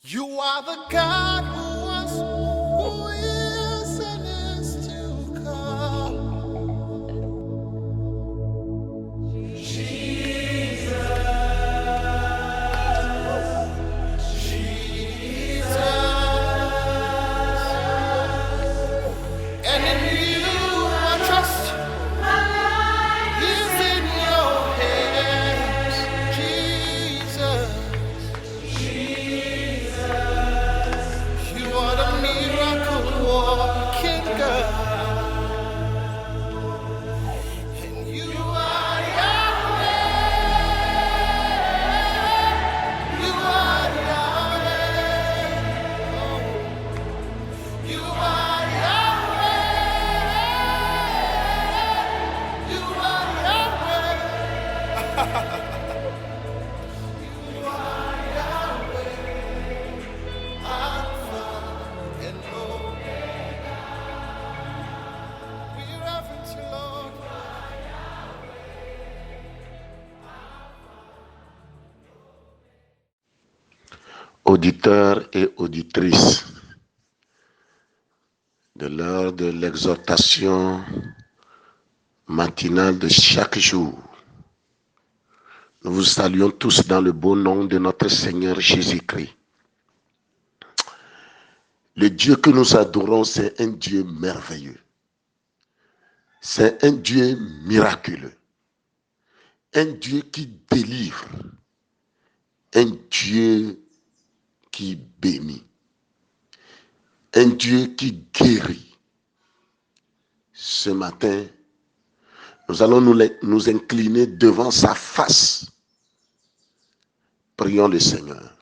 You are the God who was, who is, and is to come. And in you I trust is in your hands, Jesus. You are the miracle working God. And you are Yahweh. You are Yahweh. You are Yahweh. You are Yahweh. You are Yahweh. Alpha and Omega. We reverence you, Lord. Auditeurs et auditrices de l'heure de l'exhortation matinale de chaque jour, nous vous saluons tous dans le beau nom de notre Seigneur Jésus-Christ. Le Dieu que nous adorons, c'est un Dieu merveilleux. C'est un Dieu miraculeux. Un Dieu qui délivre. Un Dieu qui bénit. Un Dieu qui guérit. Ce matin, nous allons nous incliner devant sa face. Prions le Seigneur.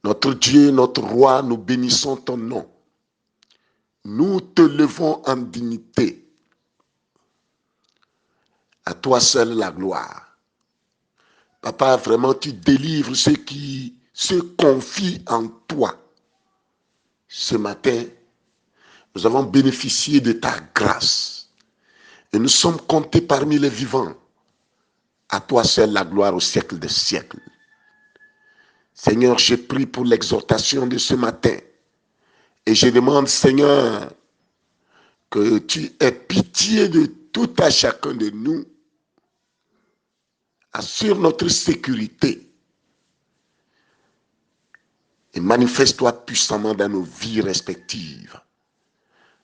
Notre Dieu, notre roi, nous bénissons ton nom. Nous te levons en dignité. À toi seul la gloire. Papa, vraiment, tu délivres ceux qui se confient en toi. Ce matin, nous avons bénéficié de ta grâce. Et nous sommes comptés parmi les vivants. À toi seul la gloire au siècle des siècles. Seigneur, je prie pour l'exhortation de ce matin. Et je demande, Seigneur, que tu aies pitié de tout à chacun de nous. Assure notre sécurité. Et manifeste-toi puissamment dans nos vies respectives.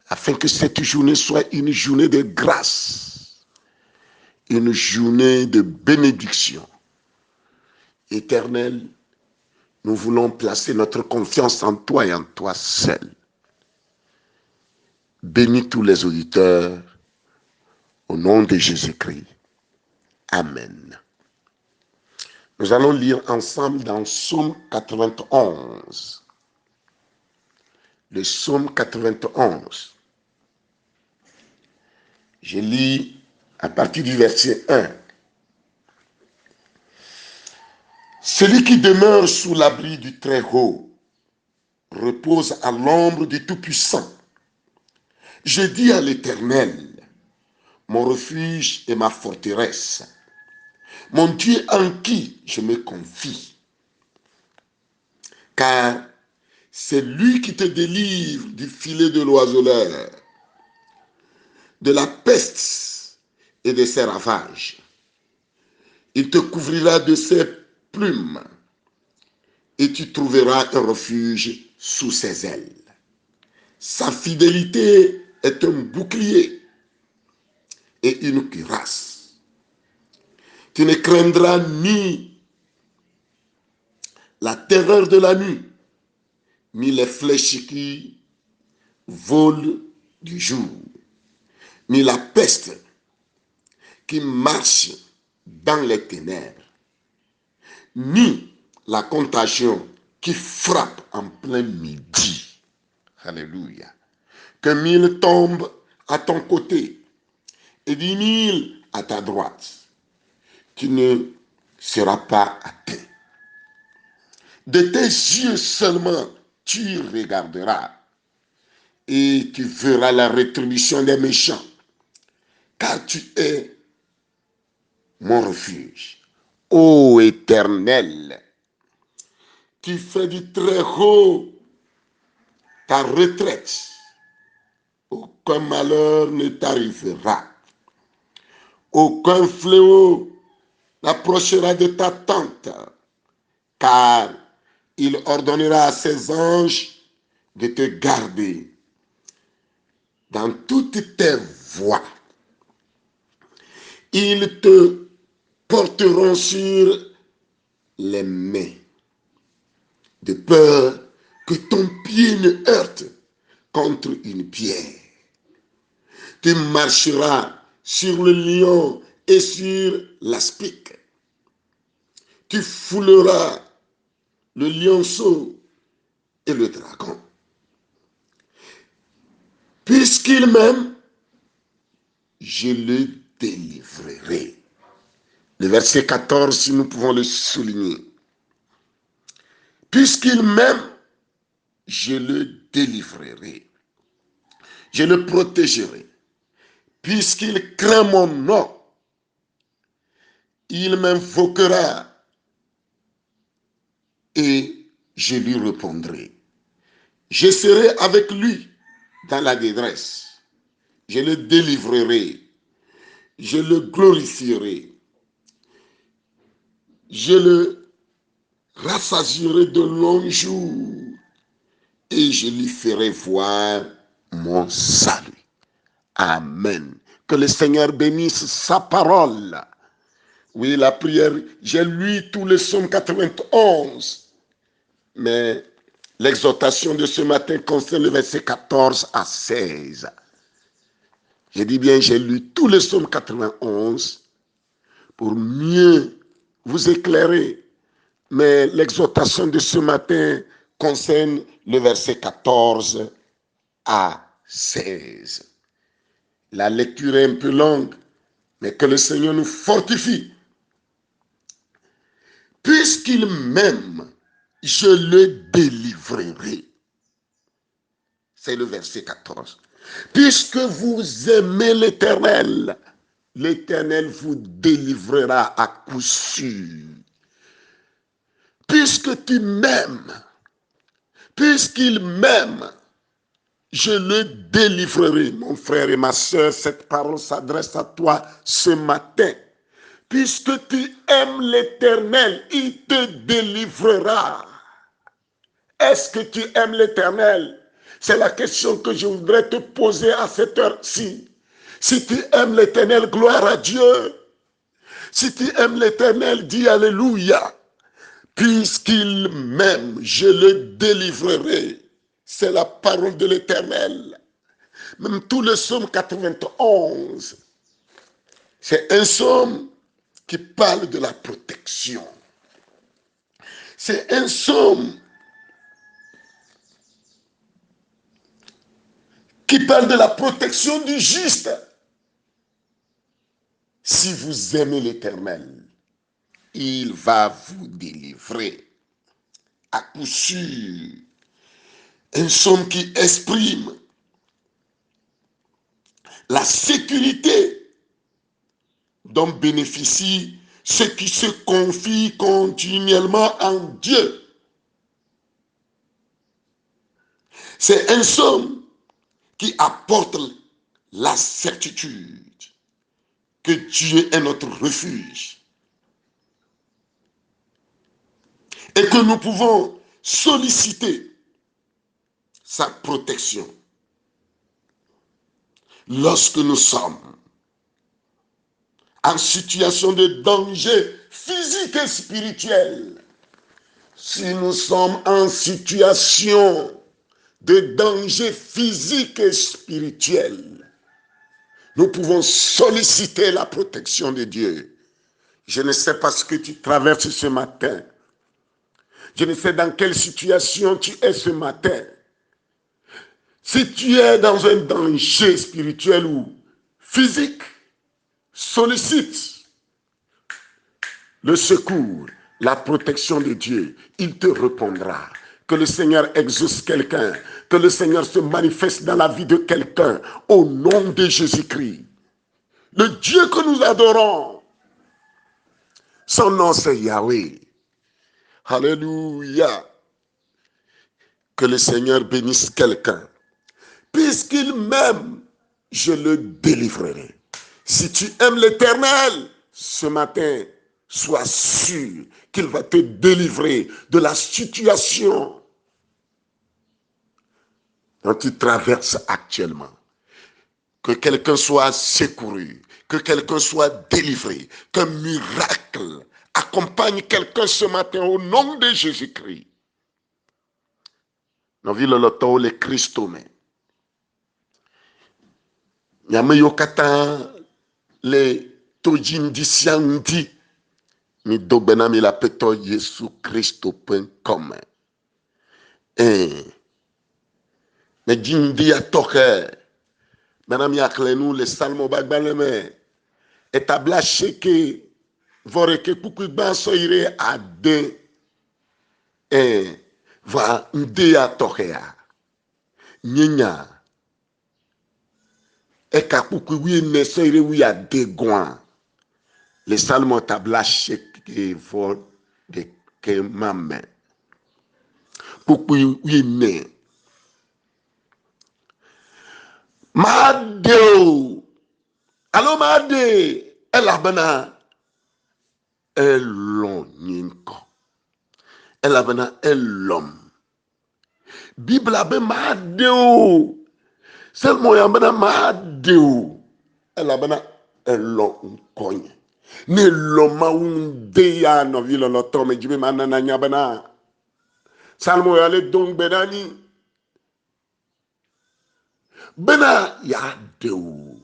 Afin que cette journée soit une journée de grâce. Une journée de bénédiction. Éternel, nous voulons placer notre confiance en toi et en toi seul. Bénis tous les auditeurs au nom de Jésus-Christ. Amen. Nous allons lire ensemble dans Psaume 91. Le Psaume 91. Je lis à partir du verset 1. Celui qui demeure sous l'abri du Très-Haut repose à l'ombre du Tout-Puissant. Je dis à l'Éternel, mon refuge et ma forteresse, mon Dieu en qui je me confie. Car c'est lui qui te délivre du filet de l'oiseleur, de la peste et de ses ravages. Il te couvrira de ses plumes et tu trouveras un refuge sous ses ailes. Sa fidélité est un bouclier et une cuirasse. Tu ne craindras ni la terreur de la nuit, ni les flèches qui volent du jour, ni la peste qui marche dans les ténèbres, ni la contagion qui frappe en plein midi. Alléluia. Que 1000 tombent à ton côté et 10 000 à ta droite. Tu ne seras pas atteint. De tes yeux seulement tu regarderas et tu verras la rétribution des méchants. Car tu es mon refuge. Ô Éternel, tu fais du très haut ta retraite. Aucun malheur ne t'arrivera. Aucun fléau n'approchera de ta tente, car il ordonnera à ses anges de te garder dans toutes tes voies. Ils te porteront sur les mains, de peur que ton pied ne heurte contre une pierre. Tu marcheras sur le lion et sur l'aspic. Tu fouleras le lionceau et le dragon. Puisqu'il m'aime, je le délivrerai. Le verset 14, si nous pouvons le souligner. Puisqu'il m'aime, je le délivrerai. Je le protégerai. Puisqu'il craint mon nom, il m'invoquera et je lui répondrai. Je serai avec lui dans la détresse. Je le délivrerai. Je le glorifierai. Je le rassasierai de longs jours et je lui ferai voir mon salut. Amen. Que le Seigneur bénisse sa parole. Oui, la prière, j'ai lu tout le psaume 91, mais l'exhortation de ce matin concerne le verset 14 à 16. Je dis bien, j'ai lu tout le psaume 91 pour mieux vous éclairer, mais l'exhortation de ce matin concerne le verset 14 à 16. La lecture est un peu longue, mais que le Seigneur nous fortifie. Puisqu'il m'aime, je le délivrerai. C'est le verset 14. Puisque vous aimez l'Éternel, l'Éternel vous délivrera à coup sûr. Puisque tu m'aimes, puisqu'il m'aime, je le délivrerai. Mon frère et ma soeur, cette parole s'adresse à toi ce matin. Puisque tu aimes l'Éternel, il te délivrera. Est-ce que tu aimes l'Éternel? C'est la question que je voudrais te poser à cette heure-ci. Si tu aimes l'Éternel, gloire à Dieu. Si tu aimes l'Éternel, dis Alléluia. Puisqu'il m'aime, je le délivrerai. C'est la parole de l'Éternel. Même tout le psaume 91, c'est un psaume qui parle de la protection. C'est un psaume qui parle de la protection du juste. Si vous aimez l'Éternel, il va vous délivrer à coup sûr. Un psaume qui exprime la sécurité dont bénéficient ceux qui se confient continuellement en Dieu. C'est un psaume qui apporte la certitude que Dieu est notre refuge et que nous pouvons solliciter sa protection lorsque nous sommes en situation de danger physique et spirituel. Si nous sommes en situation de danger physique et spirituel, nous pouvons solliciter la protection de Dieu. Je ne sais pas ce que tu traverses ce matin. Je ne sais dans quelle situation tu es ce matin. Si tu es dans un danger spirituel ou physique, sollicite le secours, la protection de Dieu. Il te répondra. Que le Seigneur exauce quelqu'un, que le Seigneur se manifeste dans la vie de quelqu'un au nom de Jésus-Christ. Le Dieu que nous adorons, son nom c'est Yahweh. Alléluia. Que le Seigneur bénisse quelqu'un. Puisqu'il m'aime, je le délivrerai. Si tu aimes l'Éternel, ce matin, sois sûr qu'il va te délivrer de la situation dont tu traverses actuellement. Que quelqu'un soit secouru, que quelqu'un soit délivré, qu'un miracle accompagne quelqu'un ce matin au nom de Jésus-Christ. Nous vivons le temps les Christo, nyame yo kata le tojin disiandi mi dogbena mi la peto yesu-christo.com ne jindi ya toke menam yakle nous le salmo bagbaleme etabla sheke voreke kuku ban soire ade va nde ya toke ya nyenya eka kuku wi ne soire wi ade gwan le salmo tabla sheke vor de ke mamen kuku wi ne Madeo. Alo made. Elabana elon nyinko. Elabana elom. Bibla be madeo. Selmo yambana madeo. Elabana elon konye. Ne loma unde ya no vilo no tome jibe manana nyabana. Salmo yale dong benani. Bena ya deo.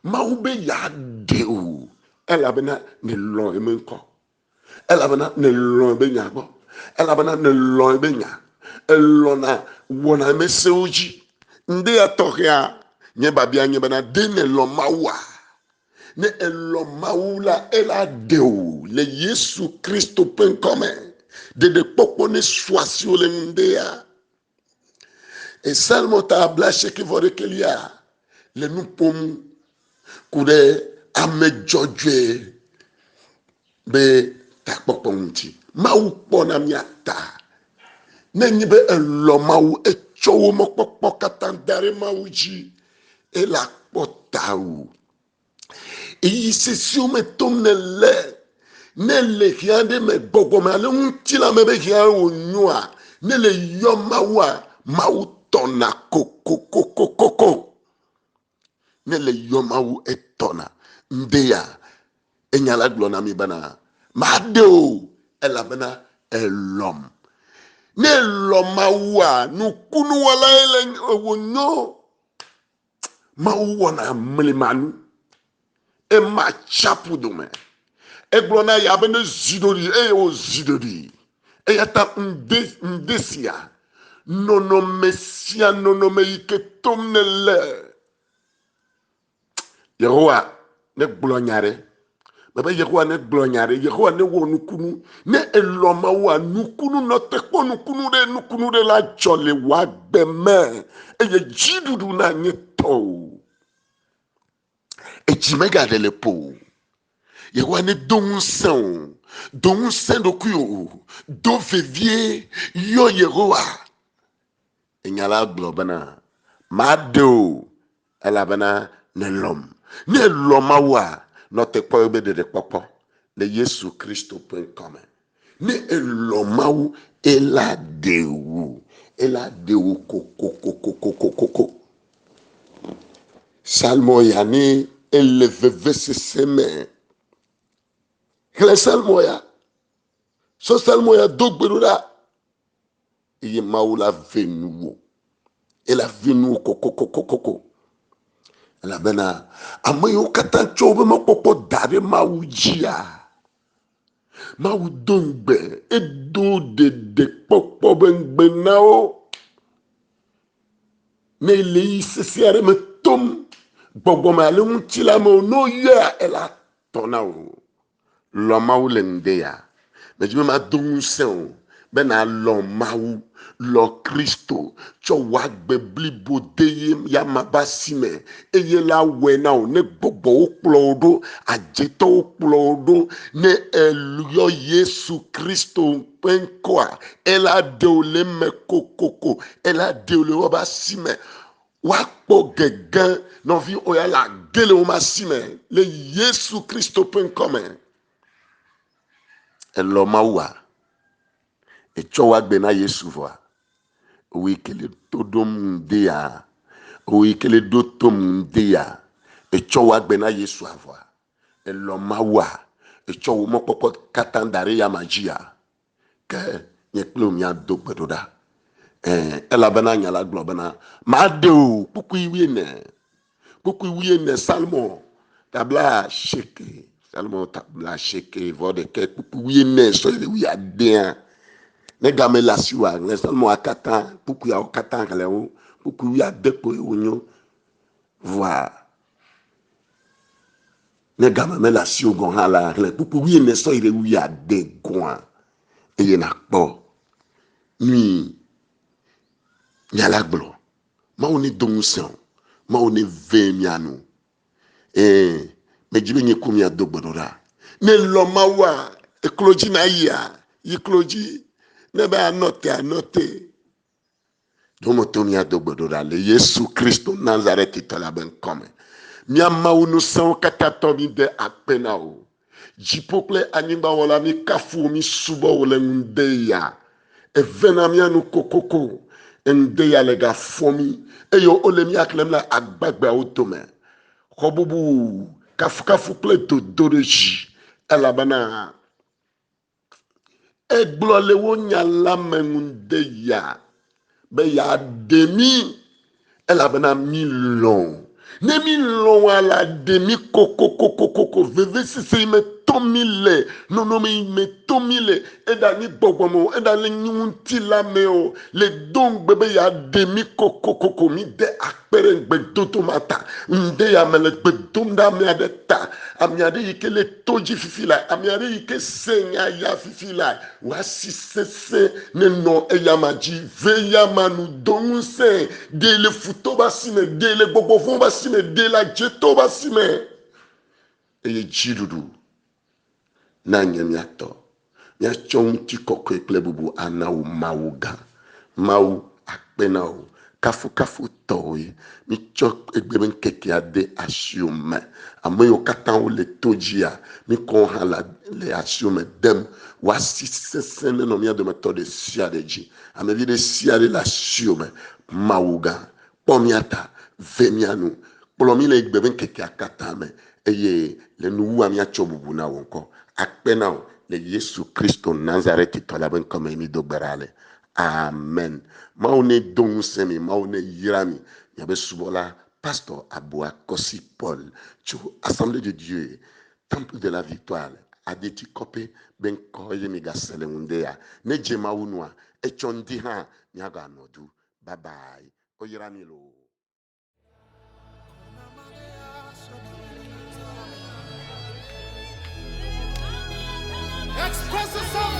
Maube ya deo. Elabana ne lon emenko. Elabana ne lon be nyabo. Elabana ne lon be nya. Elona wona meseuji. Nde ya tokia nye babia nye bana de ne lon mawa. Ne elon maula ela deo. Le Yesu Christo.com. De popo ne swasio le ndea. Et seulement ta blache qui va recueillir. Le nous pomme kude ame jojwe be takpoponti ma u pona miata nenyi be elo ma u echowo mokpokpo katandare ma u ji e la pota u iyi sisi o me tom ne le hiande me gogo me ale unti la me be hian o nyua ne le yo ma u tona koko ne le yo ma u etona ndeya enyala glona mi bana madeo elabana elom ne lomawa nukunu wala ele wonyo mawu na mlimanu e ma chapu dome e glona ya bene zidori o zidori e yata ndesia nono mesia nono meike tomnele yehowa ne glonyare baba yehowa ne glonyare yehowa ne wo nukunu ne eloma wa nukunu no tekpo nukunu de la jole wa gbeme eye jidudu na nyeto e jimega de lepo yehowa ne donsen do kuyo do vevie yo yehowa enyala globana mado elabana ne lom ne loma wa no tekpo ebe de popo le yesu-christo.com ne elomawu eladewu koko salmo ya ni eleveve seseme hele salmo ya so salmo ya dogberuda iye mawu la venuwo ela venuwo koko la bena amayo katancho be mapopo dare mawu jia mawu dongbe edo de popo bengbe nao ne le sesiare me tom gbogbo ma le untila mo no ya ela tonao lo mawu le ndeya me jibe ma dongu sen bena lɔ mawu lɔ Kristo tsɔ wɔ agbe blibo de ye yamaba si me eye la wɔe na o ne gbɔgbɔwo kplɔ wo ɖo adzetɔwo kplɔ wo ɖo ne eluyɔ Yesu Kristo ƒe ŋkɔa ela de wo le me kokoko ela de wo le woba si me woakpɔ gegẽ nɔvi oya la ge le wo ma si me le Yesu Kristo ƒe ŋkɔ me elɔ mawua etsɔ wa gbe na Yesu vɔa owi kele to dom de ya owi kele do tom de ya etsɔ wa gbe na Yesu vɔa elɔ mawua etsɔ wo mɔkpɔkpɔ katã da ɖe yama dzi ya ke nye kple mia do gbe ɖo ɖa elabena nya la gblɔ bena maɖe o kpukui 14 Salmo tabla sheke Salmo tabla sheke vɔ ɖeke kpukui 14 sɔ le 11 ne game le asi wa le Salmo katã kpukuiawo katã le wo kpukui 11 kpoe wonyo voa ne game me le asi wo gɔ̃ hã la le kpukui 14 sɔ le 11 gɔ̃a eye nakpɔ nui nyala gblɔ mawo ne do ŋusẽ mawo ne ve mianu medzi be nye ku mia do gbe ɖo ɖa ne lɔ mawua eklo dzi na yia yi klo dzi ne be anɔte domoto mia do gbe ɖo ɖa le Yesu Kristo Nazaretitɔ la be ŋkɔ me mia mawu ŋusẽwo katã tɔ mi de akpe na wo dziƒo kple anyigba wɔla mi kafu mi subɔ wo le ŋude ya evena mia nu kokoko ŋude ya le gafɔ mi eye wole mia klem le agbagbeawo tome xɔ bubu kafukafu kple dodoɖedzi elabena egblɔ le wo nya la me ŋude ya be ya de mi elabena mi lɔ̃ ne mi lɔ̃a la de mi kokokokokoko veve sese me to mi le nɔnɔme me to mi le eda ni gbɔgbɔ me o eda le ŋuti la me o le don gbe be ya de mi kokokoko mi de akpere gbedodo ma ta ŋde ya me le gbedom ɖa ame aɖe ta ame aɖe yi ke le to dzi fifi la ame aɖe yi ke se nya ya fifi la woasi sese ne nɔ eyama dzi ve yama nu do ŋusẽ de le futo ba si me de le gbɔgbɔvɔ ba si me de la dzetɔ ba si me eye dziɖuɖu na nye miatɔ miatsɔ ŋuti kɔkɔe kple bubu ana wo mawu gã mawu akpe na wo kafukafu tɔwoe mitsɔ egbe be ŋkekea de asiwo me ame yiwo katã wo le to dzia mikɔ hã le asiwo me dem woasi sesẽ ne nɔ mia dometɔ ɖe sia ɖe dzi amevi ɖe sia ɖe le asiwo me mawu gã kpɔ mia ta ve mia nu kplɔ mi le egbe be ŋkekea katã me eye le nuwua miatsɔ bubu na wo ŋkɔ akpe na wo le Yesu Kristo Nazaretitɔ la be ŋkɔ me mi do gbe ɖa le amen mawo ne do ŋusẽ mi mawo ne yra mi miabe subɔla pasteur Aboa Kosi Paul tso Assemblée de Dieu Temple de la Victoire adeti kɔpe be ŋkɔ eye mi gase le ŋude ya ne dze mawu nua etsɔ ŋdi hã miaga anɔdu bye bye oyra mi lo. Express yourself.